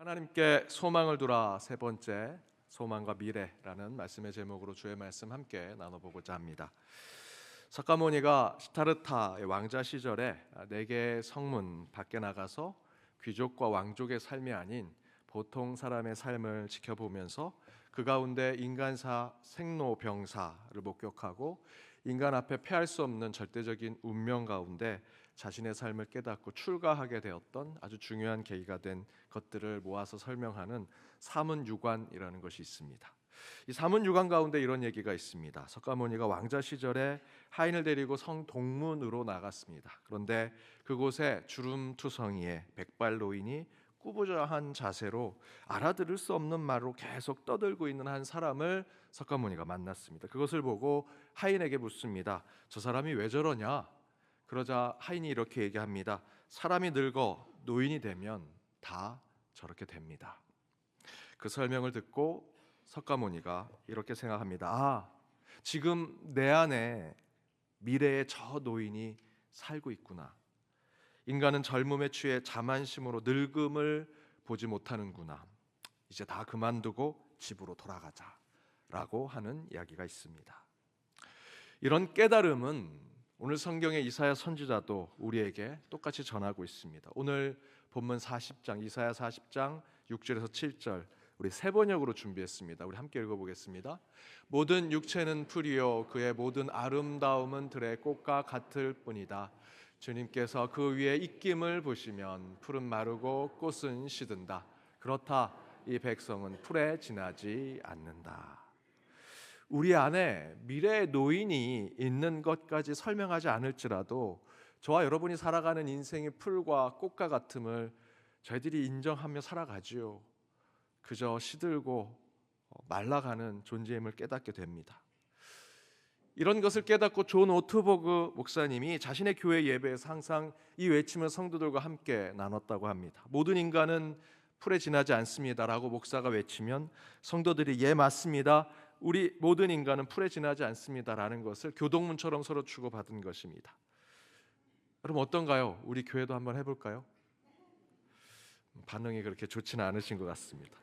하나님께 소망을 두라 세 번째, 소망과 미래라는 말씀의 제목으로 주의 말씀 함께 나눠보고자 합니다. 석가모니가 시타르타의 왕자 시절에 네 개의 성문 밖에 나가서 귀족과 왕족의 삶이 아닌 보통 사람의 삶을 지켜보면서 그 가운데 인간사 생로병사를 목격하고 인간 앞에 패할 수 없는 절대적인 운명 가운데 자신의 삶을 깨닫고 출가하게 되었던 아주 중요한 계기가 된 것들을 모아서 설명하는 사문유관이라는 것이 있습니다. 이 사문유관 가운데 이런 얘기가 있습니다. 석가모니가 왕자 시절에 하인을 데리고 성 동문으로 나갔습니다. 그런데 그곳에 주름투성이의 백발 노인이 꾸부자한 자세로 알아들을 수 없는 말로 계속 떠들고 있는 한 사람을 석가모니가 만났습니다. 그것을 보고 하인에게 묻습니다. 저 사람이 왜 저러냐? 그러자 하인이 이렇게 얘기합니다. 사람이 늙어 노인이 되면 다 저렇게 됩니다. 그 설명을 듣고 석가모니가 이렇게 생각합니다. 지금 내 안에 미래의 저 노인이 살고 있구나. 인간은 젊음에 취해 자만심으로 늙음을 보지 못하는구나. 이제 다 그만두고 집으로 돌아가자라고 하는 이야기가 있습니다. 이런 깨달음은 오늘 성경의 이사야 선지자도 우리에게 똑같이 전하고 있습니다. 오늘 본문 40장 이사야 40장 6절에서 7절 우리 세 번역으로 준비했습니다. 우리 함께 읽어보겠습니다. 모든 육체는 풀이요 그의 모든 아름다움은 들의 꽃과 같을 뿐이다. 주님께서 그 위에 입김을 보시면 풀은 마르고 꽃은 시든다. 그렇다 이 백성은 풀에 지나지 않는다. 우리 안에 미래의 노인이 있는 것까지 설명하지 않을지라도 저와 여러분이 살아가는 인생이 풀과 꽃과 같음을 저희들이 인정하며 살아가지요. 그저 시들고 말라가는 존재임을 깨닫게 됩니다. 이런 것을 깨닫고 존 오트버그 목사님이 자신의 교회 예배에서 항상 이 외침을 성도들과 함께 나눴다고 합니다. 모든 인간은 풀에 지나지 않습니다라고 목사가 외치면 성도들이 예 맞습니다. 우리 모든 인간은 풀에 지나지 않습니다라는 것을 교동문처럼 서로 주고받은 것입니다. 여러분 어떤가요? 우리 교회도 한번 해볼까요? 반응이 그렇게 좋지는 않으신 것 같습니다.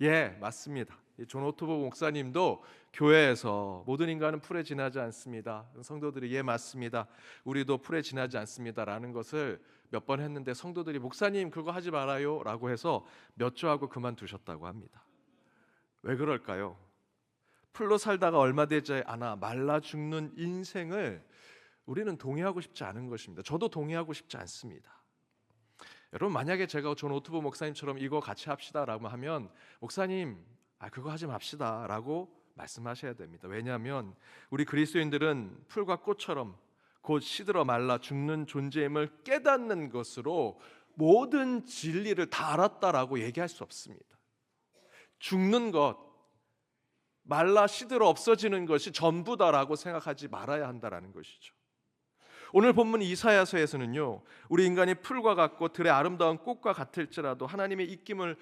예, 맞습니다. 존 오토버그 목사님도 교회에서 모든 인간은 풀에 지나지 않습니다. 성도들이 예, 맞습니다. 우리도 풀에 지나지 않습니다라는 것을 몇 번 했는데 성도들이 목사님 그거 하지 말아요 라고 해서 몇 주 하고 그만두셨다고 합니다. 왜 그럴까요? 풀로 살다가 얼마 되지 않아 말라 죽는 인생을 우리는 동의하고 싶지 않은 것입니다. 저도 동의하고 싶지 않습니다. 여러분 만약에 제가 존 오트버 목사님처럼 이거 같이 합시다라고 하면 목사님 그거 하지 맙시다 라고 말씀하셔야 됩니다. 왜냐하면 우리 그리스도인들은 풀과 꽃처럼 곧 시들어 말라 죽는 존재임을 깨닫는 것으로 모든 진리를 다 알았다라고 얘기할 수 없습니다. 죽는 것, 말라 시들어 없어지는 것이 전부다라고 생각하지 말아야 한다라는 것이죠. 오늘 본문 이사야서에서는요, 우리 인간이 풀과 같고 들의 아름다운 꽃과 같을지라도 하나님의 입김을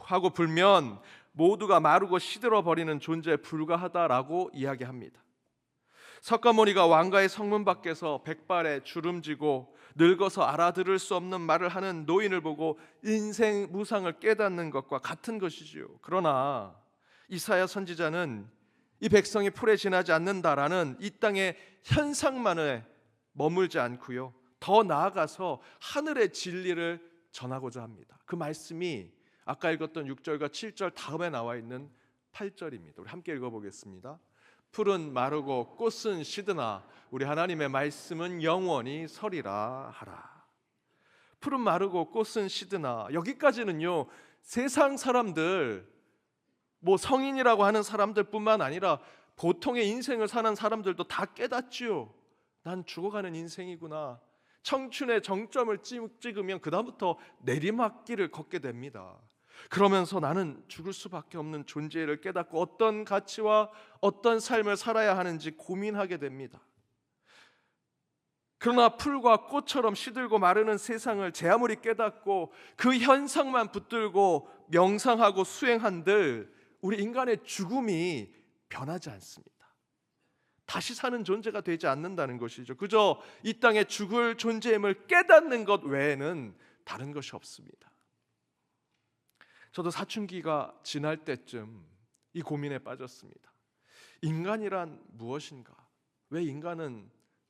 하고 불면 모두가 마르고 시들어 버리는 존재에 불과하다라고 이야기합니다. 석가모니가 왕가의 성문 밖에서 백발에 주름지고 늙어서 알아들을 수 없는 말을 하는 노인을 보고 인생 무상을 깨닫는 것과 같은 것이지요. 그러나 이사야 선지자는 이 백성이 풀에 지나지 않는다라는 이 땅의 현상만에 머물지 않고요, 더 나아가서 하늘의 진리를 전하고자 합니다. 그 말씀이 아까 읽었던 6절과 7절 다음에 나와 있는 8절입니다. 우리 함께 읽어보겠습니다. 풀은 마르고 꽃은 시드나 우리 하나님의 말씀은 영원히 서리라 하라. 풀은 마르고 꽃은 시드나, 여기까지는요 세상 사람들, 성인이라고 하는 사람들뿐만 아니라 보통의 인생을 사는 사람들도 다 깨닫지요. 난 죽어가는 인생이구나. 청춘의 정점을 찍으면 그 다음부터 내리막길을 걷게 됩니다. 그러면서 나는 죽을 수밖에 없는 존재를 깨닫고 어떤 가치와 어떤 삶을 살아야 하는지 고민하게 됩니다. 그러나 풀과 꽃처럼 시들고 마르는 세상을 제 아무리 깨닫고 그 현상만 붙들고 명상하고 수행한들 우리 인간의 죽음이 변하지 않습니다. 다시 사는 존재가 되지 않는다는 것이죠. 그저 이 땅에 죽을 존재임을 깨닫는 것 외에는 다른 것이 없습니다. 저도 사춘기가 지날 때쯤 이 고민에 빠졌습니다. 인간이란 무엇인가? 왜 인간은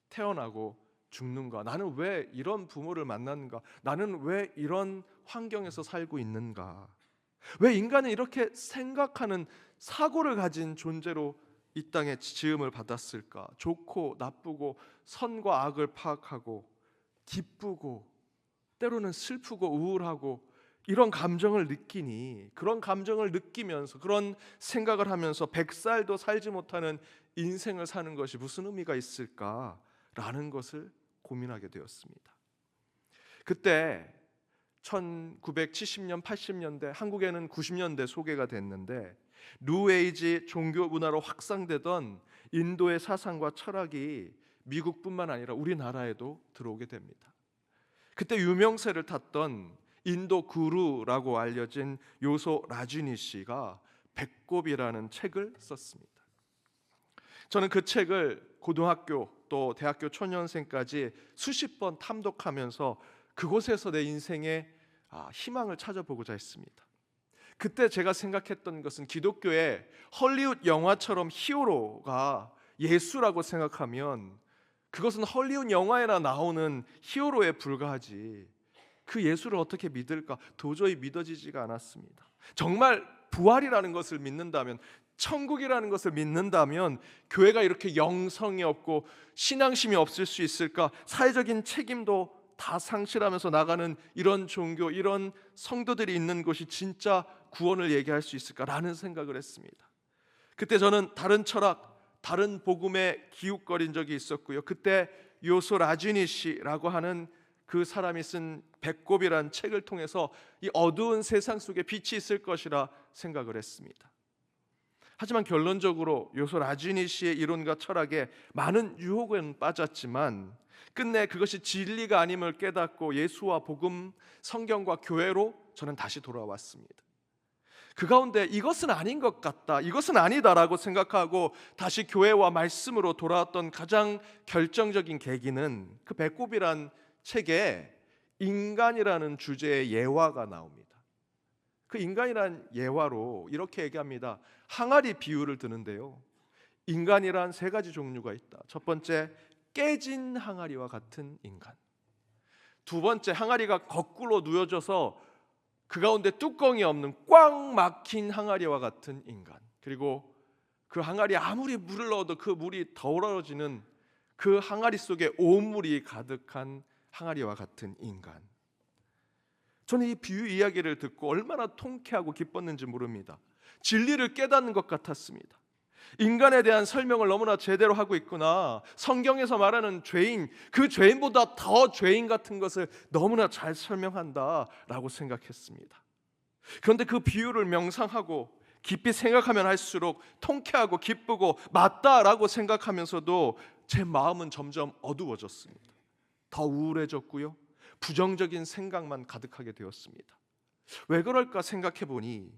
태어나고 죽는가? 나는 왜 이런 부모를 만났는가? 나는 왜 이런 환경에서 살고 있는가? 왜 인간은 이렇게 생각하는 사고를 가진 존재로 이 땅에 지음을 받았을까? 좋고 나쁘고 선과 악을 파악하고 기쁘고 때로는 슬프고 우울하고 이런 감정을 느끼니, 그런 감정을 느끼면서 그런 생각을 하면서 100살도 살지 못하는 인생을 사는 것이 무슨 의미가 있을까라는 것을 고민하게 되었습니다. 그때 1970년, 80년대, 한국에는 90년대 소개가 됐는데 뉴에이지 종교 문화로 확산되던 인도의 사상과 철학이 미국뿐만 아니라 우리나라에도 들어오게 됩니다. 그때 유명세를 탔던 인도 구루라고 알려진 요소 라지니시가 배꼽이라는 책을 썼습니다. 저는 그 책을 고등학교 또 대학교 초년생까지 수십 번 탐독하면서 그곳에서 내 인생의 희망을 찾아보고자 했습니다. 그때 제가 생각했던 것은 기독교의 헐리우드 영화처럼 히어로가 예수라고 생각하면 그것은 헐리우드 영화에나 나오는 히어로에 불과하지, 그 예수를 어떻게 믿을까 도저히 믿어지지가 않았습니다. 정말 부활이라는 것을 믿는다면, 천국이라는 것을 믿는다면 교회가 이렇게 영성이 없고 신앙심이 없을 수 있을까? 사회적인 책임도 다 상실하면서 나가는 이런 종교, 이런 성도들이 있는 곳이 진짜 구원을 얘기할 수 있을까라는 생각을 했습니다. 그때 저는 다른 철학, 다른 복음에 기웃거린 적이 있었고요. 그때 요소 라지니시라고 하는 그 사람이 쓴 배꼽이란 책을 통해서 이 어두운 세상 속에 빛이 있을 것이라 생각을 했습니다. 하지만 결론적으로 요소 라지니시의 이론과 철학에 많은 유혹은 빠졌지만 끝내 그것이 진리가 아님을 깨닫고 예수와 복음, 성경과 교회로 저는 다시 돌아왔습니다. 그 가운데 이것은 아닌 것 같다, 이것은 아니다라고 생각하고 다시 교회와 말씀으로 돌아왔던 가장 결정적인 계기는 그 배꼽이란 책에 인간이라는 주제의 예화가 나옵니다. 그 인간이란 예화로 이렇게 얘기합니다. 항아리 비유를 드는데요, 인간이란 세 가지 종류가 있다. 첫 번째, 깨진 항아리와 같은 인간. 두 번째, 항아리가 거꾸로 누워져서 그 가운데 뚜껑이 없는 꽉 막힌 항아리와 같은 인간. 그리고 그 항아리에 아무리 물을 넣어도 그 물이 덜어지는 그 항아리 속에 온물이 가득한 항아리와 같은 인간. 저는 이 비유 이야기를 듣고 얼마나 통쾌하고 기뻤는지 모릅니다. 진리를 깨닫는 것 같았습니다. 인간에 대한 설명을 너무나 제대로 하고 있구나. 성경에서 말하는 죄인, 그 죄인보다 더 죄인 같은 것을 너무나 잘 설명한다라고 생각했습니다. 그런데 그 비유를 명상하고 깊이 생각하면 할수록 통쾌하고 기쁘고 맞다라고 생각하면서도 제 마음은 점점 어두워졌습니다. 더 우울해졌고요, 부정적인 생각만 가득하게 되었습니다. 왜 그럴까 생각해 보니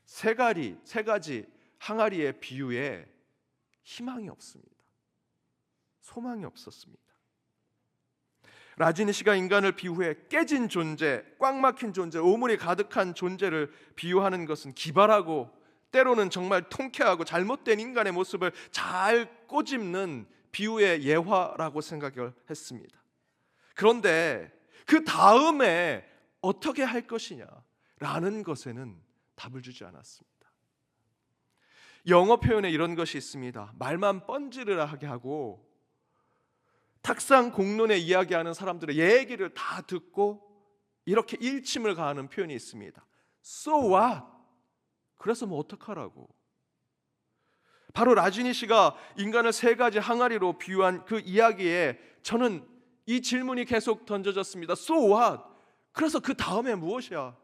세 가지 항아리의 비유에 희망이 없습니다. 소망이 없었습니다. 라지니시가 인간을 비유해 깨진 존재, 꽉 막힌 존재, 오물이 가득한 존재를 비유하는 것은 기발하고 때로는 정말 통쾌하고 잘못된 인간의 모습을 잘 꼬집는 비유의 예화라고 생각을 했습니다. 그런데 그 다음에 어떻게 할 것이냐라는 것에는 답을 주지 않았습니다. 영어 표현에 이런 것이 있습니다. 말만 뻔지르르하게 하고 탁상 공론에 이야기하는 사람들의 얘기를 다 듣고 이렇게 일침을 가하는 표현이 있습니다. So what? 그래서 뭐 어떡하라고? 바로 라지니시가 인간을 세 가지 항아리로 비유한 그 이야기에 저는 이 질문이 계속 던져졌습니다. So what? 그래서 그 다음에 무엇이야?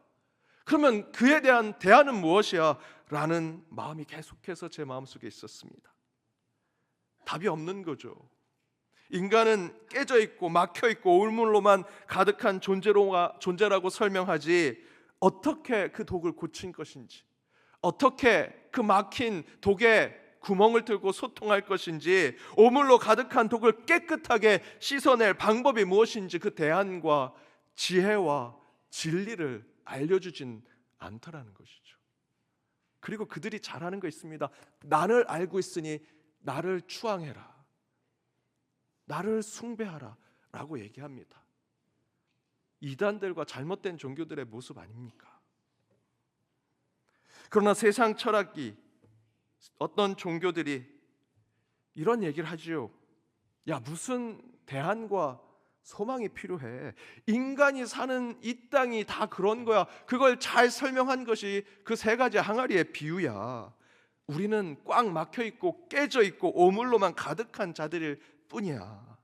그러면 그에 대한 대안은 무엇이야? 라는 마음이 계속해서 제 마음속에 있었습니다. 답이 없는 거죠. 인간은 깨져 있고 막혀 있고 올물로만 가득한 존재라고 설명하지 어떻게 그 독을 고친 것인지, 어떻게 그 막힌 독에 구멍을 뚫고 소통할 것인지, 오물로 가득한 독을 깨끗하게 씻어낼 방법이 무엇인지 그 대안과 지혜와 진리를 알려주진 않다라는 것이죠. 그리고 그들이 잘하는 거 있습니다. 나를 알고 있으니 나를 추앙해라, 나를 숭배하라 라고 얘기합니다. 이단들과 잘못된 종교들의 모습 아닙니까? 그러나 세상 철학이, 어떤 종교들이 이런 얘기를 하지요. 야, 무슨 대안과 소망이 필요해? 인간이 사는 이 땅이 다 그런 거야. 그걸 잘 설명한 것이 그 세 가지 항아리의 비유야. 우리는 꽉 막혀 있고 깨져 있고 오물로만 가득한 자들일 뿐이야.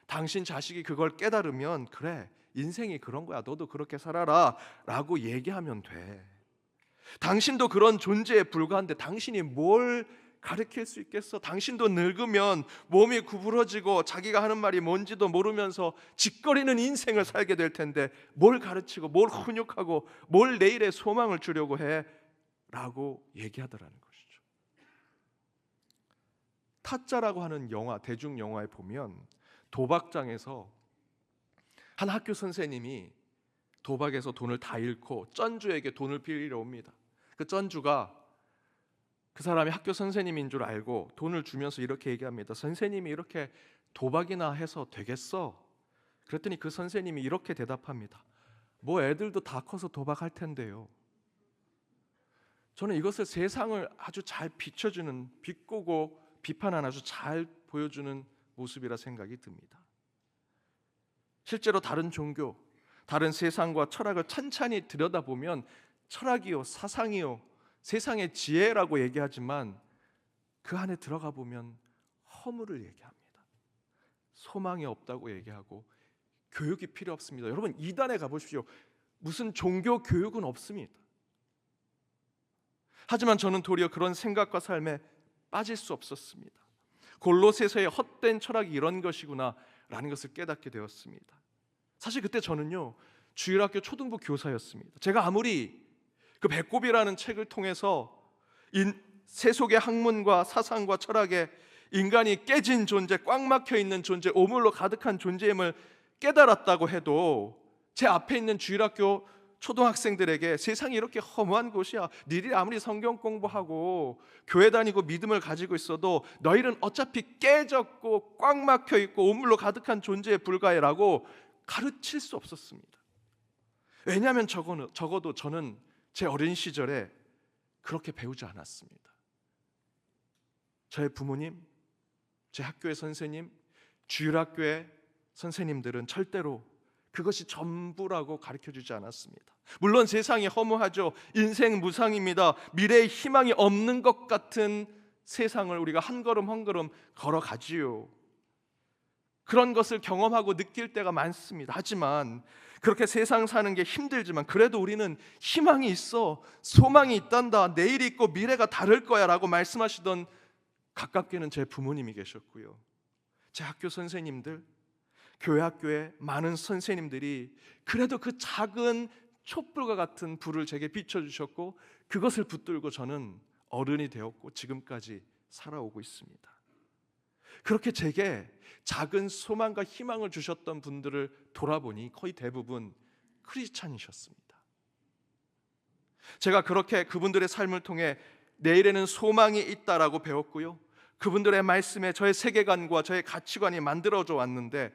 당신 자식이 그걸 깨달으면 그래, 인생이 그런 거야, 너도 그렇게 살아라 라고 얘기하면 돼. 당신도 그런 존재에 불과한데 당신이 뭘 가르칠 수 있겠어? 당신도 늙으면 몸이 구부러지고 자기가 하는 말이 뭔지도 모르면서 짓거리는 인생을 살게 될 텐데 뭘 가르치고 뭘 훈육하고 뭘 내일의 소망을 주려고 해? 라고 얘기하더라는 것이죠. 타짜라고 하는 영화, 대중 영화에 보면 도박장에서 한 학교 선생님이 도박에서 돈을 다 잃고 쩐주에게 돈을 빌리러 옵니다. 그 쩐주가 그 사람이 학교 선생님인 줄 알고 돈을 주면서 이렇게 얘기합니다. 선생님이 이렇게 도박이나 해서 되겠어? 그랬더니 그 선생님이 이렇게 대답합니다. 뭐 애들도 다 커서 도박할 텐데요. 저는 이것을 세상을 아주 잘 비춰주는, 비꼬고 비판하는 아주 잘 보여주는 모습이라 생각이 듭니다. 실제로 다른 종교, 다른 세상과 철학을 찬찬히 들여다보면 철학이요, 사상이요, 세상의 지혜라고 얘기하지만 그 안에 들어가 보면 허물을 얘기합니다. 소망이 없다고 얘기하고 교육이 필요 없습니다. 여러분, 이단에 가보십시오. 무슨 종교 교육은 없습니다. 하지만 저는 도리어 그런 생각과 삶에 빠질 수 없었습니다. 골로새서의 헛된 철학이 이런 것이구나 라는 것을 깨닫게 되었습니다. 사실 그때 저는요, 주일학교 초등부 교사였습니다. 제가 아무리 그 배꼽이라는 책을 통해서 세속의 학문과 사상과 철학에 인간이 깨진 존재, 꽉 막혀 있는 존재, 오물로 가득한 존재임을 깨달았다고 해도 제 앞에 있는 주일학교 초등학생들에게 세상이 이렇게 허무한 곳이야, 니들이 아무리 성경 공부하고 교회 다니고 믿음을 가지고 있어도 너희는 어차피 깨졌고 꽉 막혀 있고 오물로 가득한 존재에 불과해 라고 가르칠 수 없었습니다. 왜냐하면 적어도 저는 제 어린 시절에 그렇게 배우지 않았습니다. 저의 부모님, 제 학교의 선생님, 주일학교의 선생님들은 절대로 그것이 전부라고 가르쳐주지 않았습니다. 물론 세상이 허무하죠. 인생 무상입니다. 미래의 희망이 없는 것 같은 세상을 우리가 한 걸음 한 걸음 걸어가지요. 그런 것을 경험하고 느낄 때가 많습니다. 하지만 그렇게 세상 사는 게 힘들지만 그래도 우리는 희망이 있어, 소망이 있단다, 내일이 있고 미래가 다를 거야 라고 말씀하시던 가깝게는 제 부모님이 계셨고요, 제 학교 선생님들, 교회 학교에 많은 선생님들이 그래도 그 작은 촛불과 같은 불을 제게 비춰주셨고 그것을 붙들고 저는 어른이 되었고 지금까지 살아오고 있습니다. 그렇게 제게 작은 소망과 희망을 주셨던 분들을 돌아보니 거의 대부분 크리스찬이셨습니다. 제가 그렇게 그분들의 삶을 통해 내일에는 소망이 있다라고 배웠고요, 그분들의 말씀에 저의 세계관과 저의 가치관이 만들어져 왔는데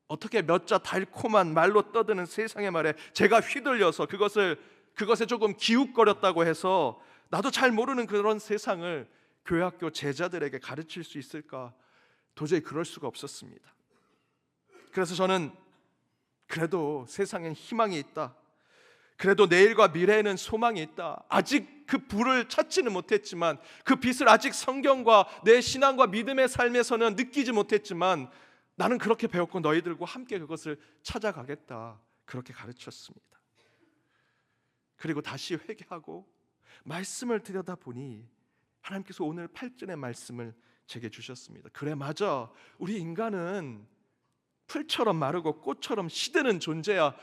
어떻게 몇 자 달콤한 말로 떠드는 세상의 말에 제가 휘둘려서 그것에 조금 기웃거렸다고 해서 나도 잘 모르는 그런 세상을 교회학교 제자들에게 가르칠 수 있을까? 도저히 그럴 수가 없었습니다. 그래서 저는 그래도 세상엔 희망이 있다, 그래도 내일과 미래에는 소망이 있다, 아직 그 불을 찾지는 못했지만 그 빛을 아직 성경과 내 신앙과 믿음의 삶에서는 느끼지 못했지만 나는 그렇게 배웠고 너희들과 함께 그것을 찾아가겠다, 그렇게 가르쳤습니다. 그리고 다시 회개하고 말씀을 들여다보니 하나님께서 오늘 8절의 말씀을 제게 주셨습니다. 그래, 맞아, 우리 인간은 풀처럼 마르고 꽃처럼 시드는 존재야,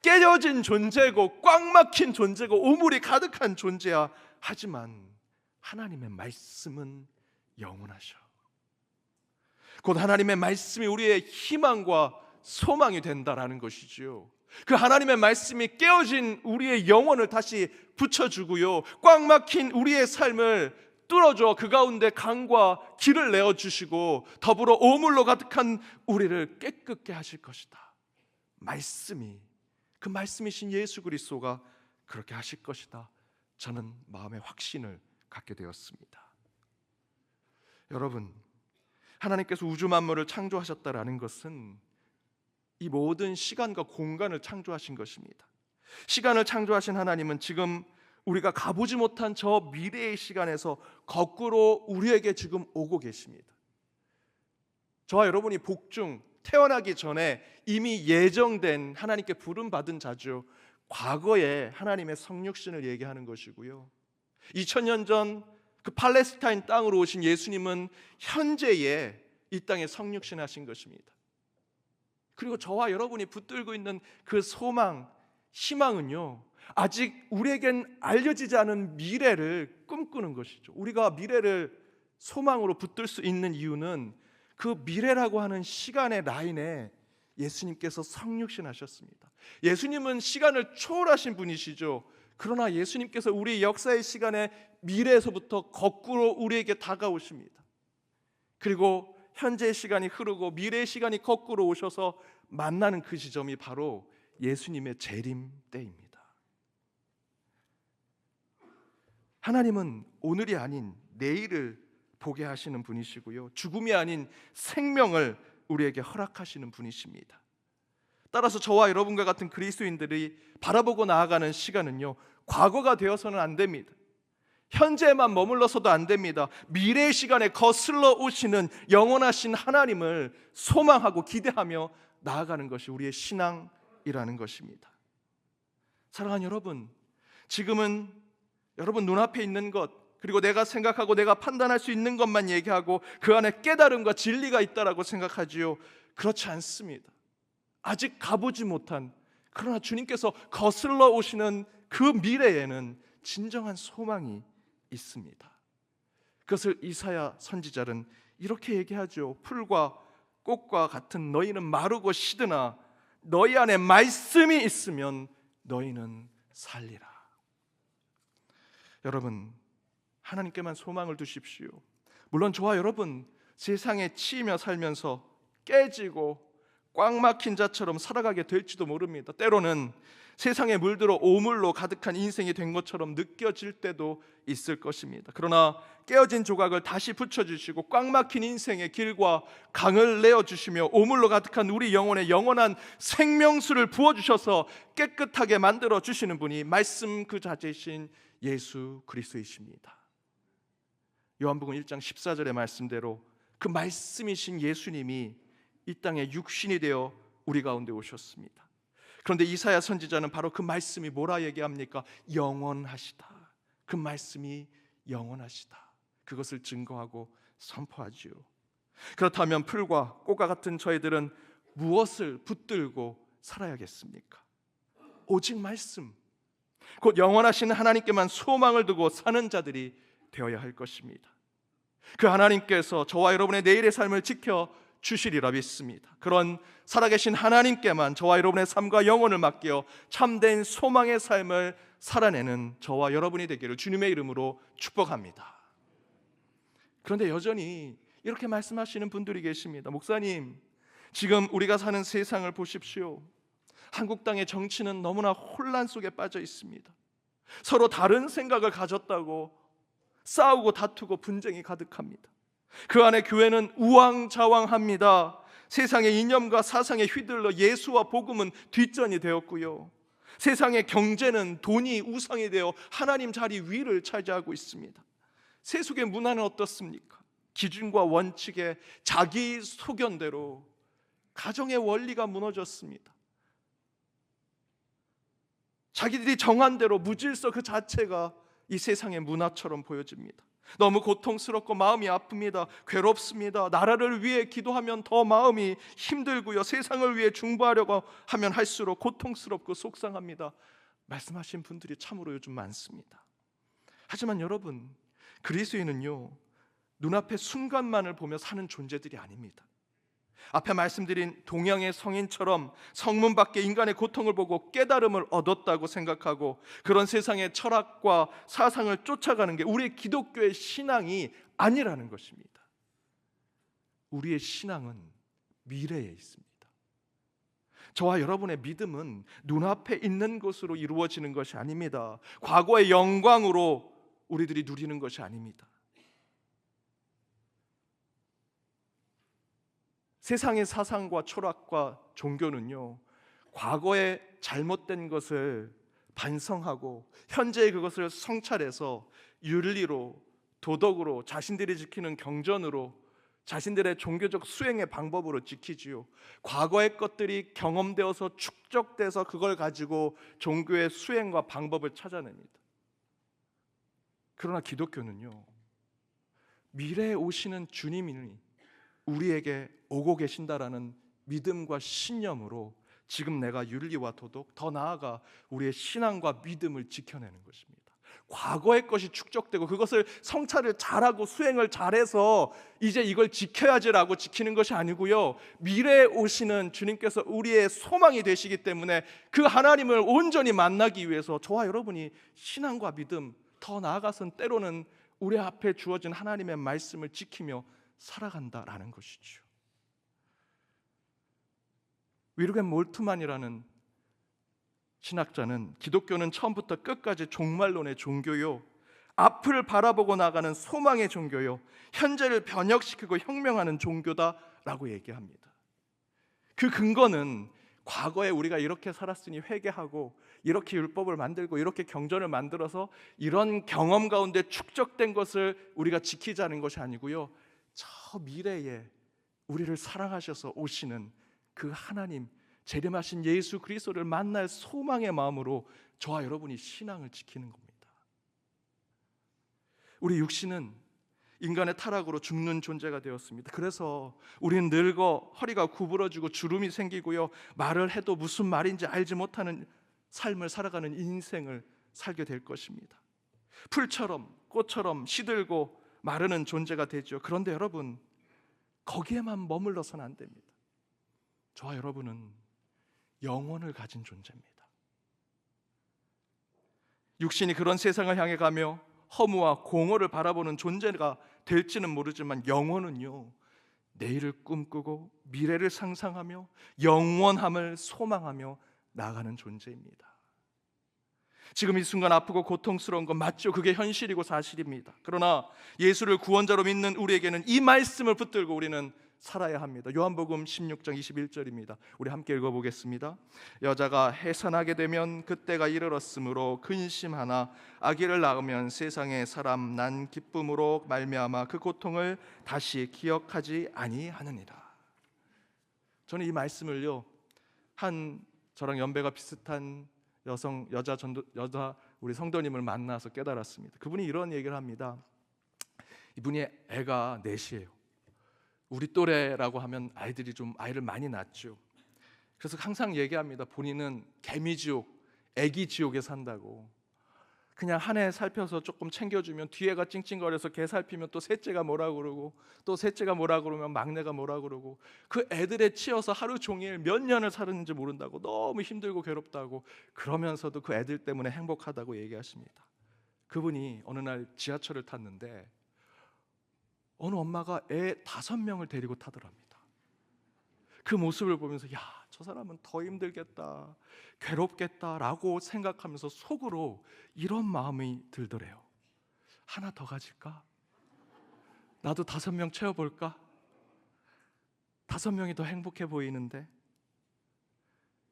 깨져진 존재고 꽉 막힌 존재고 오물이 가득한 존재야. 하지만 하나님의 말씀은 영원하셔. 곧 하나님의 말씀이 우리의 희망과 소망이 된다라는 것이지요. 그 하나님의 말씀이 깨어진 우리의 영혼을 다시 붙여주고요, 꽉 막힌 우리의 삶을 뚫어줘 그 가운데 강과 길을 내어주시고 더불어 오물로 가득한 우리를 깨끗게 하실 것이다. 그 말씀이신 예수 그리스도가 그렇게 하실 것이다. 저는 마음의 확신을 갖게 되었습니다. 여러분, 하나님께서 우주 만물을 창조하셨다라는 것은 이 모든 시간과 공간을 창조하신 것입니다. 시간을 창조하신 하나님은 지금 우리가 가보지 못한 저 미래의 시간에서 거꾸로 우리에게 지금 오고 계십니다. 저와 여러분이 복중 태어나기 전에 이미 예정된 하나님께 부름받은 자죠. 과거에 하나님의 성육신을 얘기하는 것이고요, 2000년 전 그 팔레스타인 땅으로 오신 예수님은 현재에 이 땅에 성육신하신 것입니다. 그리고 저와 여러분이 붙들고 있는 그 소망, 희망은요, 아직 우리에겐 알려지지 않은 미래를 꿈꾸는 것이죠. 우리가 미래를 소망으로 붙들 수 있는 이유는 그 미래라고 하는 시간의 라인에 예수님께서 성육신하셨습니다. 예수님은 시간을 초월하신 분이시죠. 그러나 예수님께서 우리 역사의 시간의 미래에서부터 거꾸로 우리에게 다가오십니다. 그리고 현재의 시간이 흐르고 미래의 시간이 거꾸로 오셔서 만나는 그 지점이 바로 예수님의 재림 때입니다. 하나님은 오늘이 아닌 내일을 보게 하시는 분이시고요, 죽음이 아닌 생명을 우리에게 허락하시는 분이십니다. 따라서 저와 여러분과 같은 그리스도인들이 바라보고 나아가는 시간은요, 과거가 되어서는 안 됩니다. 현재에만 머물러서도 안 됩니다. 미래의 시간에 거슬러 오시는 영원하신 하나님을 소망하고 기대하며 나아가는 것이 우리의 신앙이라는 것입니다. 사랑하는 여러분, 지금은 여러분 눈앞에 있는 것, 그리고 내가 생각하고 내가 판단할 수 있는 것만 얘기하고 그 안에 깨달음과 진리가 있다라고 생각하지요. 그렇지 않습니다. 아직 가보지 못한, 그러나 주님께서 거슬러 오시는 그 미래에는 진정한 소망이 있습니다. 그것을 이사야 선지자는 이렇게 얘기하죠. 풀과 꽃과 같은 너희는 마르고 시드나 너희 안에 말씀이 있으면 너희는 살리라. 여러분, 하나님께만 소망을 두십시오. 물론 저와 여러분 세상에 치이며 살면서 깨지고 꽉 막힌 자처럼 살아가게 될지도 모릅니다. 때로는 세상에 물들어 오물로 가득한 인생이 된 것처럼 느껴질 때도 있을 것입니다. 그러나 깨어진 조각을 다시 붙여주시고 꽉 막힌 인생의 길과 강을 내어주시며 오물로 가득한 우리 영혼에 영원한 생명수를 부어주셔서 깨끗하게 만들어주시는 분이 말씀 그 자체이신 예수 그리스도이십니다. 요한복음 1장 14절의 말씀대로 그 말씀이신 예수님이 이 땅에 육신이 되어 우리 가운데 오셨습니다. 그런데 이사야 선지자는 바로 그 말씀이 뭐라 얘기합니까? 영원하시다. 그 말씀이 영원하시다. 그것을 증거하고 선포하지요. 그렇다면 풀과 꽃과 같은 저희들은 무엇을 붙들고 살아야겠습니까? 오직 말씀, 곧 영원하신 하나님께만 소망을 두고 사는 자들이 되어야 할 것입니다. 그 하나님께서 저와 여러분의 내일의 삶을 지켜 주시리라 믿습니다. 그런 살아계신 하나님께만 저와 여러분의 삶과 영혼을 맡겨 참된 소망의 삶을 살아내는 저와 여러분이 되기를 주님의 이름으로 축복합니다. 그런데 여전히 이렇게 말씀하시는 분들이 계십니다. 목사님, 지금 우리가 사는 세상을 보십시오. 한국 땅의 정치는 너무나 혼란 속에 빠져 있습니다. 서로 다른 생각을 가졌다고 싸우고 다투고 분쟁이 가득합니다. 그 안에 교회는 우왕좌왕합니다. 세상의 이념과 사상에 휘둘러 예수와 복음은 뒷전이 되었고요, 세상의 경제는 돈이 우상이 되어 하나님 자리 위를 차지하고 있습니다. 세속의 문화는 어떻습니까? 기준과 원칙에 자기 소견대로 가정의 원리가 무너졌습니다. 자기들이 정한 대로 무질서 그 자체가 이 세상의 문화처럼 보여집니다. 너무 고통스럽고 마음이 아픕니다. 괴롭습니다. 나라를 위해 기도하면 더 마음이 힘들고요, 세상을 위해 중보하려고 하면 할수록 고통스럽고 속상합니다. 말씀하신 분들이 참으로 요즘 많습니다. 하지만 여러분, 그리스도인은요, 눈앞의 순간만을 보며 사는 존재들이 아닙니다. 앞에 말씀드린 동양의 성인처럼 성문 밖의 인간의 고통을 보고 깨달음을 얻었다고 생각하고 그런 세상의 철학과 사상을 쫓아가는 게 우리의 기독교의 신앙이 아니라는 것입니다. 우리의 신앙은 미래에 있습니다. 저와 여러분의 믿음은 눈앞에 있는 것으로 이루어지는 것이 아닙니다. 과거의 영광으로 우리들이 누리는 것이 아닙니다. 세상의 사상과 철학과 종교는요, 과거의 잘못된 것을 반성하고 현재의 그것을 성찰해서 윤리로, 도덕으로, 자신들이 지키는 경전으로, 자신들의 종교적 수행의 방법으로 지키지요. 과거의 것들이 경험되어서 축적돼서 그걸 가지고 종교의 수행과 방법을 찾아냅니다. 그러나 기독교는요, 미래에 오시는 주님이 우리에게 오고 계신다라는 믿음과 신념으로 지금 내가 윤리와 도덕, 더 나아가 우리의 신앙과 믿음을 지켜내는 것입니다. 과거의 것이 축적되고 그것을 성찰을 잘하고 수행을 잘해서 이제 이걸 지켜야지라고 지키는 것이 아니고요, 미래에 오시는 주님께서 우리의 소망이 되시기 때문에 그 하나님을 온전히 만나기 위해서 저와 여러분이 신앙과 믿음, 더 나아가선 때로는 우리 앞에 주어진 하나님의 말씀을 지키며 살아간다라는 것이죠. 위르겐 몰트만이라는 신학자는 기독교는 처음부터 끝까지 종말론의 종교요, 앞을 바라보고 나가는 소망의 종교요, 현재를 변혁시키고 혁명하는 종교다라고 얘기합니다. 그 근거는 과거에 우리가 이렇게 살았으니 회개하고 이렇게 율법을 만들고 이렇게 경전을 만들어서 이런 경험 가운데 축적된 것을 우리가 지키자는 것이 아니고요, 저 미래에 우리를 사랑하셔서 오시는 그 하나님, 재림하신 예수 그리스도를 만날 소망의 마음으로 저와 여러분이 신앙을 지키는 겁니다. 우리 육신은 인간의 타락으로 죽는 존재가 되었습니다. 그래서 우리는 늙어 허리가 구부러지고 주름이 생기고요, 말을 해도 무슨 말인지 알지 못하는 삶을 살아가는 인생을 살게 될 것입니다. 풀처럼 꽃처럼 시들고 마르는 존재가 되죠. 그런데 여러분, 거기에만 머물러서는 안 됩니다. 저와 여러분은 영혼을 가진 존재입니다. 육신이 그런 세상을 향해 가며 허무와 공허를 바라보는 존재가 될지는 모르지만 영혼은요, 내일을 꿈꾸고 미래를 상상하며 영원함을 소망하며 나아가는 존재입니다. 지금 이 순간 아프고 고통스러운 건 맞죠. 그게 현실이고 사실입니다. 그러나 예수를 구원자로 믿는 우리에게는 이 말씀을 붙들고 우리는 살아야 합니다. 요한복음 16장 21절입니다. 우리 함께 읽어보겠습니다. 여자가 해산하게 되면 그때가 이르렀으므로 근심하나 아기를 낳으면 세상에 사람 난 기쁨으로 말미암아 그 고통을 다시 기억하지 아니하느니라. 저는 이 말씀을요, 한 저랑 연배가 비슷한 여자 우리 성도님을 만나서 깨달았습니다. 그분이 이런 얘기를 합니다. 이분이 애가 넷이에요. 우리 또래라고 하면 아이들이 좀 아이를 많이 낳죠. 그래서 항상 얘기합니다. 본인은 개미지옥, 애기지옥에 산다고. 그냥 한 해 살펴서 조금 챙겨주면 뒤에가 찡찡거려서 개 살피면 또 셋째가 뭐라 그러고 또 셋째가 뭐라 그러면 막내가 뭐라 그러고 그 애들에 치여서 하루 종일 몇 년을 살았는지 모른다고 너무 힘들고 괴롭다고, 그러면서도 그 애들 때문에 행복하다고 얘기하십니다. 그분이 어느 날 지하철을 탔는데 어느 엄마가 애 5명을 데리고 타더랍니다. 그 모습을 보면서 야, 저 사람은 더 힘들겠다, 괴롭겠다라고 생각하면서 속으로 이런 마음이 들더래요. 하나 더 가질까? 나도 5명 채워볼까? 5명이 더 행복해 보이는데.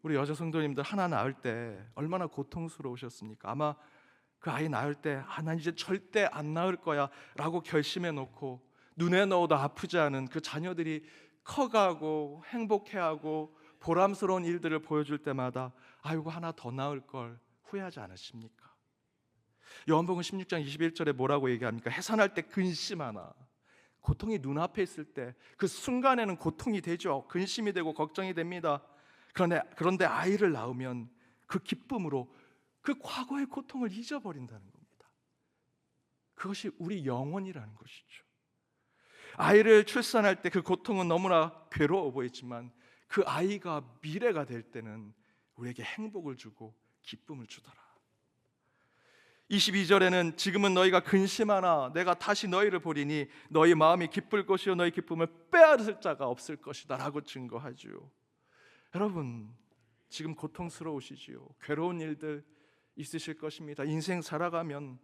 우리 여자 성도님들 하나 낳을 때 얼마나 고통스러우셨습니까? 아마 그 아이 낳을 때 난 이제 절대 안 낳을 거야 라고 결심해 놓고 눈에 넣어도 아프지 않은 그 자녀들이 커가고 행복해하고 보람스러운 일들을 보여줄 때마다 아이고 하나 더 낳을 걸 후회하지 않으십니까? 요한복음 16장 21절에 뭐라고 얘기합니까? 해산할 때 근심하나. 고통이 눈앞에 있을 때 그 순간에는 고통이 되죠. 근심이 되고 걱정이 됩니다. 그런데 아이를 낳으면 그 기쁨으로 그 과거의 고통을 잊어버린다는 겁니다. 그것이 우리 영혼이라는 것이죠. 아이를 출산할 때 그 고통은 너무나 괴로워 보이지만 그 아이가 미래가 될 때는 우리에게 행복을 주고 기쁨을 주더라. 22절에는 지금은 너희가 근심하나 내가 다시 너희를 보리니 너희 마음이 기쁠 것이요 너희 기쁨을 빼앗을 자가 없을 것이다 라고 증거하죠. 여러분, 지금 고통스러우시지요? 괴로운 일들 있으실 것입니다. 인생 살아가면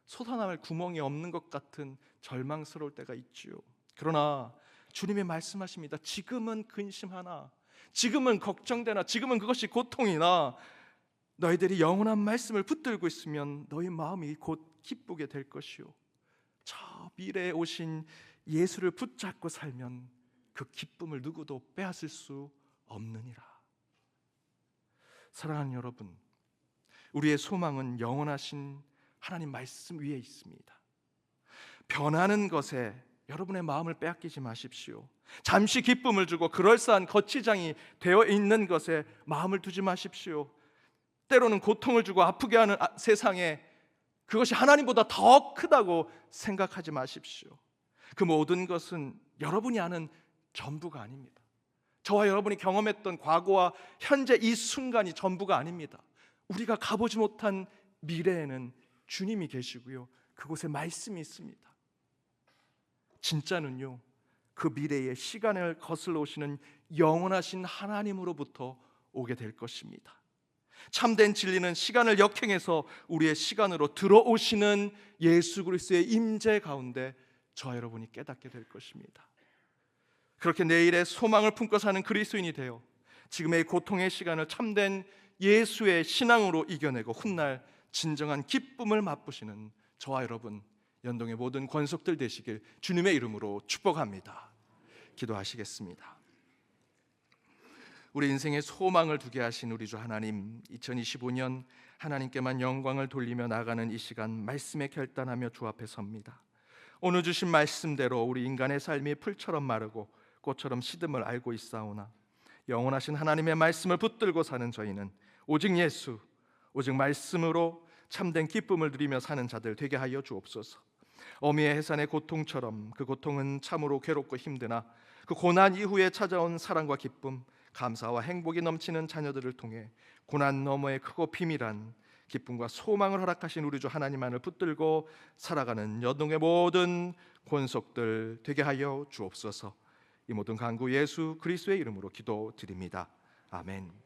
솟아날 구멍이 없는 것 같은 절망스러울 때가 있지요. 그러나 주님이 말씀하십니다. 지금은 근심하나, 지금은 걱정되나, 지금은 그것이 고통이나 너희들이 영원한 말씀을 붙들고 있으면 너희 마음이 곧 기쁘게 될 것이요 저 미래에 오신 예수를 붙잡고 살면 그 기쁨을 누구도 빼앗을 수 없느니라. 사랑하는 여러분, 우리의 소망은 영원하신 하나님 말씀 위에 있습니다. 변하는 것에 여러분의 마음을 빼앗기지 마십시오. 잠시 기쁨을 주고 그럴싸한 거치장이 되어 있는 것에 마음을 두지 마십시오. 때로는 고통을 주고 아프게 하는 세상에 그것이 하나님보다 더 크다고 생각하지 마십시오. 그 모든 것은 여러분이 아는 전부가 아닙니다. 저와 여러분이 경험했던 과거와 현재 이 순간이 전부가 아닙니다. 우리가 가보지 못한 미래에는 주님이 계시고요, 그곳에 말씀이 있습니다. 진짜는요, 그 미래에 시간을 거슬러 오시는 영원하신 하나님으로부터 오게 될 것입니다. 참된 진리는 시간을 역행해서 우리의 시간으로 들어오시는 예수 그리스도의 임재 가운데 저와 여러분이 깨닫게 될 것입니다. 그렇게 내일의 소망을 품고 사는 그리스도인이 되어 지금의 고통의 시간을 참된 예수의 신앙으로 이겨내고 훗날 진정한 기쁨을 맛보시는 저와 여러분, 연동의 모든 권속들 되시길 주님의 이름으로 축복합니다. 기도하시겠습니다. 우리 인생에 소망을 두게 하신 우리 주 하나님, 2025년 하나님께만 영광을 돌리며 나가는 이 시간 말씀에 결단하며 주 앞에 섭니다. 오늘 주신 말씀대로 우리 인간의 삶이 풀처럼 마르고 꽃처럼 시듬을 알고 있사오나 영원하신 하나님의 말씀을 붙들고 사는 저희는 오직 예수, 오직 말씀으로 참된 기쁨을 누리며 사는 자들 되게 하여 주옵소서. 어미의 해산의 고통처럼 그 고통은 참으로 괴롭고 힘드나 그 고난 이후에 찾아온 사랑과 기쁨, 감사와 행복이 넘치는 자녀들을 통해 고난 너머의 크고 비밀한 기쁨과 소망을 허락하신 우리 주 하나님만을 붙들고 살아가는 여동의 모든 권속들 되게 하여 주옵소서. 이 모든 간구 예수 그리스도의 이름으로 기도드립니다. 아멘.